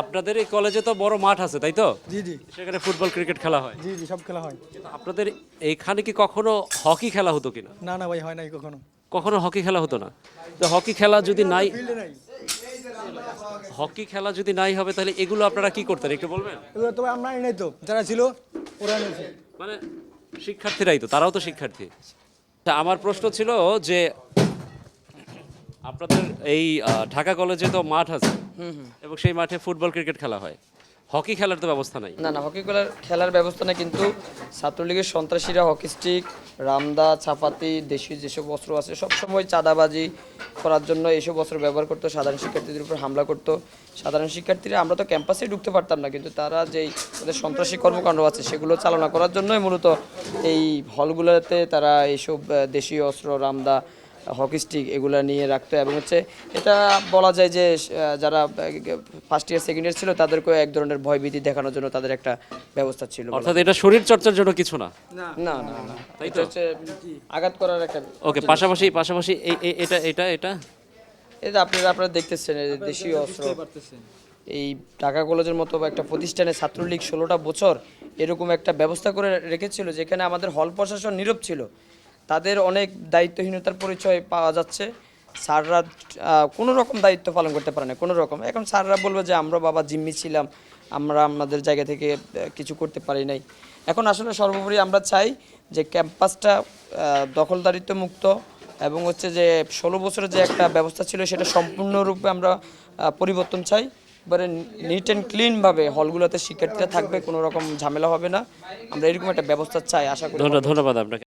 আপনাদের এই কলেজে তো বড় মাঠ আছে তাই তো? জি জি সেখানে ফুটবল ক্রিকেট খেলা হয়। জি জি সব খেলা হয়। কিন্তু আপনাদের এইখানে কি কখনো হকি খেলা হতো কিনা? না না ভাই, হয় নাই কখনো। কখনো হকি খেলা হতো না? তো হকি খেলা যদি নাই, ফিল্ডে নাই হকি খেলা যদি নাই হবে তাহলে এগুলো আপনারা কি করতেন একটু বলবেন? এগুলো, তবে আমরা নাই তো, যারা ছিল ওরা নিয়েছে। মানে শিক্ষার্থীরাই তো, তারাও তো শিক্ষার্থী। তা আমার প্রশ্ন ছিল যে আপনাদের এই ঢাকা কলেজে তো মাঠ আছে এবং সেই মাঠে ফুটবল ক্রিকেট খেলা হয়, হকি খেলার তো ব্যবস্থা নাই। না না, হকি খেলার ব্যবস্থা নেই, কিন্তু ছাত্রলীগের সন্ত্রাসীরা হকি স্টিক, রামদা, চাপাতি, দেশীয় যেসব অস্ত্র আছে সবসময় চাঁদাবাজি করার জন্য এইসব অস্ত্র ব্যবহার করতো, সাধারণ শিক্ষার্থীদের উপর হামলা করতো। সাধারণ শিক্ষার্থীরা, আমরা তো ক্যাম্পাসেই ঢুকতে পারতাম না, কিন্তু তারা যেই তাদের সন্ত্রাসী কর্মকাণ্ড আছে সেগুলো চালনা করার জন্যই মূলত এই হলগুলোতে তারা এইসব দেশীয় অস্ত্র, রামদা, হকি স্টিক এগুলো নিয়ে রাখতো। এবং হচ্ছে এটা বলা যায় যে যারা ফার্স্ট ইয়ার সেকেন্ড ইয়ার ছিল তাদেরকেও এক ধরনের ভয়ভীতি দেখানোর জন্য তাদের একটা ব্যবস্থা ছিল। অর্থাৎ এটা শরীর চর্চার জন্য কিছু না। না না না, তাই এটা তো? হচ্ছে আঘাত করার একটা। ওকে, পাশাপাশি পাশাপাশি এটা এটা এটা এটা আপনারা দেখতেছেন, এই যে দেশীয় অস্ত্র, এই ঢাকা কলেজের মতো একটা প্রতিষ্ঠানে ছাত্রলীগ 16টা বছর এরকম একটা ব্যবস্থা করে রেখেছিল যেখানে আমাদের হল প্রশাসন নীরব ছিল। তাদের অনেক দায়িত্বহীনতার পরিচয় পাওয়া যাচ্ছে। স্যাররা কোনো রকম দায়িত্ব পালন করতে পারে না, কোনো রকম। এখন স্যাররা বলবে যে আমরা বাবা জিম্মি ছিলাম, আমরা আমাদের জায়গা থেকে কিছু করতে পারি নাই। এখন আসলে সর্বোপরি আমরা চাই যে ক্যাম্পাসটা দখলদারিত্ব মুক্ত, এবং হচ্ছে যে 16 বছরের যে একটা ব্যবস্থা ছিল সেটা সম্পূর্ণরূপে আমরা পরিবর্তন চাই। এবারে নিট অ্যান্ড ক্লিনভাবে হলগুলোতে শিক্ষার্থীরা থাকবে, কোনো রকম ঝামেলা হবে না। আমরা এরকম একটা ব্যবস্থা চাই, আশা করি। ধন্যবাদ আপনাকে।